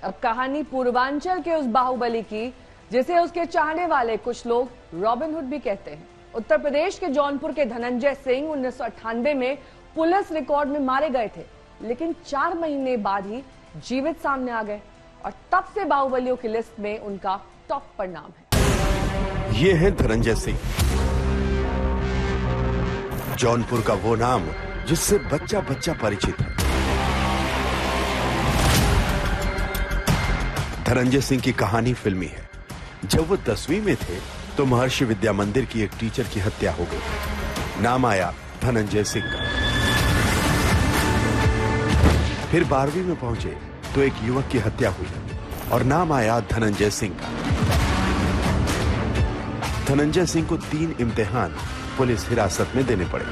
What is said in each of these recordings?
अब कहानी पूर्वांचल के उस बाहुबली की जिसे उसके चाहने वाले कुछ लोग रॉबिन हुड भी कहते हैं। उत्तर प्रदेश के जौनपुर के धनंजय सिंह 1998 में पुलिस रिकॉर्ड में मारे गए थे, लेकिन 4 महीने बाद ही जीवित सामने आ गए और तब से बाहुबलियों की लिस्ट में उनका टॉप पर नाम है। ये है धनंजय सिंह, जौनपुर का वो नाम जिससे बच्चा बच्चा परिचित है। धनंजय सिंह की कहानी फिल्मी है। जब वो 10वीं में थे तो महर्षि विद्या मंदिर की एक टीचर की हत्या हो गई। नाम आया धनंजय सिंह का। फिर 12वीं में पहुंचे तो एक युवक की हत्या हुई और नाम आया धनंजय सिंह का। धनंजय सिंह को 3 इम्तिहान पुलिस हिरासत में देने पड़े।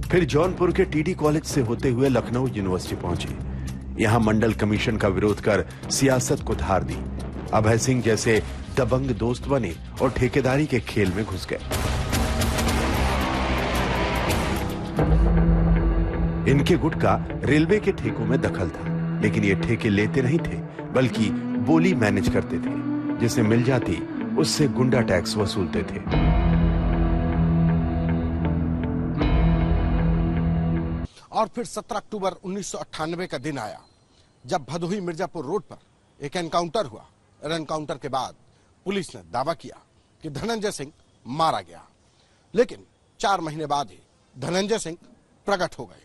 फिर जौनपुर के टीडी कॉलेज से होते हुए लखनऊ यूनिवर्सिटी पहुंचे। यहां मंडल कमीशन का विरोध कर सियासत को धार दी। अभय सिंह जैसे दबंग दोस्त बने और ठेकेदारी के खेल में घुस गए। इनके गुट का रेलवे के ठेकों में दखल था, लेकिन ये ठेके लेते नहीं थे बल्कि बोली मैनेज करते थे। जिसे मिल जाती उससे गुंडा टैक्स वसूलते थे। और फिर 17 अक्टूबर 1998 का दिन आया जब भदोही मिर्जापुर रोड पर एक एनकाउंटर हुआ और एनकाउंटर के बाद पुलिस ने दावा किया कि धनंजय सिंह मारा गया, लेकिन 4 महीने बाद ही धनंजय सिंह प्रकट हो गए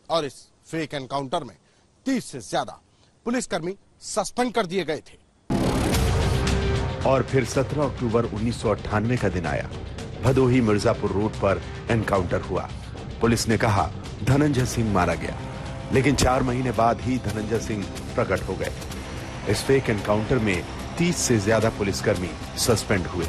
और इस फेक एनकाउंटर में 30 से ज्यादा पुलिसकर्मी सस्पेंड कर दिए गए थे। और फिर 17 अक्टूबर 1998 का दिन आया। भदोही मिर्जापुर रोड पर एनकाउंटर हुआ। पुलिस ने कहा धनंजय सिंह मारा गया, लेकिन 4 महीने बाद ही धनंजय सिंह प्रकट हो गए। इस फेक एनकाउंटर में 30 से ज्यादा पुलिसकर्मी सस्पेंड हुए।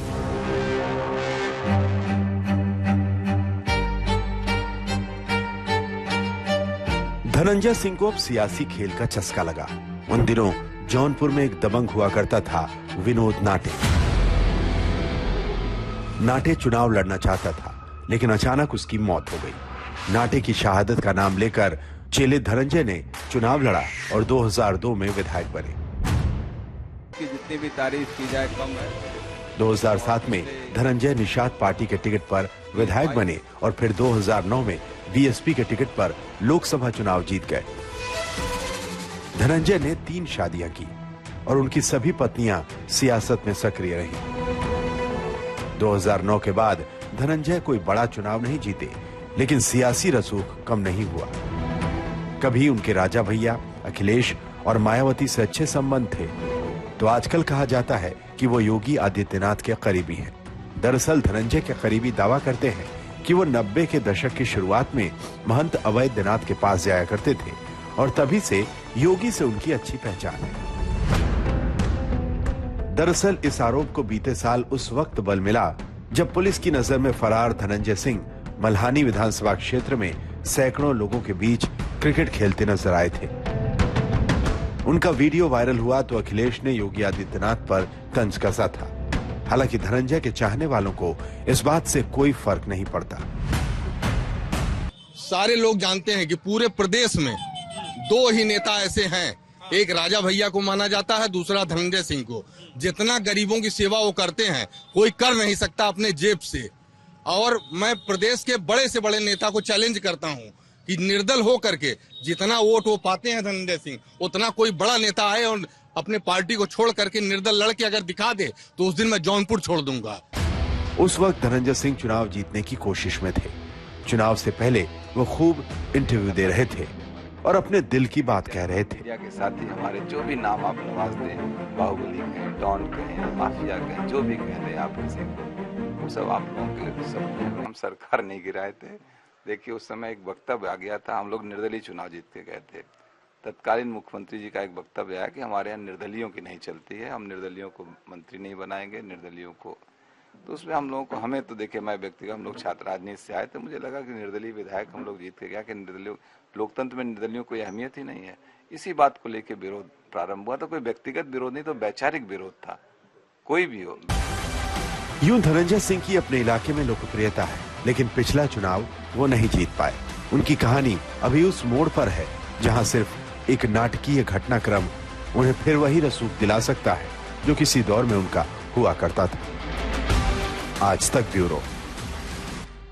धनंजय सिंह को अब सियासी खेल का चस्का लगा। उन दिनों जौनपुर में एक दबंग हुआ करता था, विनोद नाटे। नाटे चुनाव लड़ना चाहता था, लेकिन अचानक उसकी मौत हो गई। नाटे की शहादत का नाम लेकर चेले धनंजय ने चुनाव लड़ा और 2002 में विधायक बने। जितनी भी तारीफ की जाए कम है। 2007 में धनंजय निषाद पार्टी के टिकट पर विधायक बने और फिर 2009 में बीएसपी के टिकट पर लोकसभा चुनाव जीत गए। धनंजय ने 3 शादियां की और उनकी सभी पत्नियां सियासत में सक्रिय रहीं। 2009 के बाद धनंजय कोई बड़ा चुनाव नहीं जीते, लेकिन सियासी रसूख कम नहीं हुआ। कभी उनके राजा भैया अखिलेश और मायावती से अच्छे संबंध थे, तो आजकल कहा जाता है कि वो योगी आदित्यनाथ के करीबी हैं। दरअसल धनंजय के करीबी दावा करते हैं कि वो 90 के दशक की शुरुआत में महंत अवैधनाथ के पास जाया करते थे और तभी से योगी से उनकी अच्छी पहचान है। दरअसल इस आरोप को बीते साल उस वक्त बल मिला जब पुलिस की नजर में फरार धनंजय सिंह मल्हानी विधानसभा क्षेत्र में सैकड़ों लोगों के बीच क्रिकेट खेलते नजर आए थे। उनका वीडियो वायरल हुआ तो अखिलेश ने योगी आदित्यनाथ पर तंज कसा था। हालांकि धनंजय के चाहने वालों को इस बात से कोई फर्क नहीं पड़ता। सारे लोग जानते हैं कि पूरे प्रदेश में 2 ही नेता ऐसे हैं, एक राजा भैया को माना जाता है, दूसरा धनंजय सिंह को। जितना गरीबों की सेवा वो करते हैं कोई कर नहीं सकता अपने जेब से। और मैं प्रदेश के बड़े से बड़े नेता को चैलेंज करता हूं कि निर्दल हो करके जितना वोट वो पाते हैं धनंजय सिंह, उतना कोई बड़ा नेता आए और अपने पार्टी को छोड़ करके निर्दल लड़के अगर दिखा दे तो उस दिन मैं जौनपुर छोड़ दूंगा। उस वक्त धनंजय सिंह चुनाव जीतने की कोशिश में थे। चुनाव से पहले वो खूब इंटरव्यू दे रहे थे और अपने दिल की बात कह रहे थे। मीडिया के साथ ही हमारे जो भी नाम आप नवाज दें, बाहुबली कहें, डॉन कहें, माफिया कहें, जो भी कह रहे हैं आप किसी को, वो सब आप लोगों के सब। हम सरकार नहीं गिराए थे। देखिए उस समय एक वक्तव्य आ गया था, हम लोग निर्दलीय चुनाव जीत के गए थे। तत्कालीन मुख्यमंत्री जी का एक वक्तव्य आया कि हमारे यहाँ निर्दलियों की नहीं चलती है, हम निर्दलियों को मंत्री नहीं बनाएंगे, निर्दलियों को। तो उसमें हम लोगों को, हमें तो देखिए मैं व्यक्तिगत, हम लोग छात्र राजनीति से आए थे, मुझे लगा कि निर्दलीय विधायक हम लोग जीत के गया कि निर्दलीय लोकतंत्र में निर्दलियों कोई अहमियत ही नहीं है। इसी बात को लेकर विरोध प्रारंभ हुआ। तो कोई व्यक्तिगत विरोध नहीं, तो वैचारिक विरोध था, कोई भी हो। यूं धनंजय सिंह की अपने इलाके में लोकप्रियता है, लेकिन पिछला चुनाव वो नहीं जीत पाए। उनकी कहानी अभी उस मोड़ पर है जहां सिर्फ एक नाटकीय घटनाक्रम उन्हें फिर वही रसूख दिला सकता है जो किसी दौर में उनका हुआ करता था। आज तक ब्यूरो।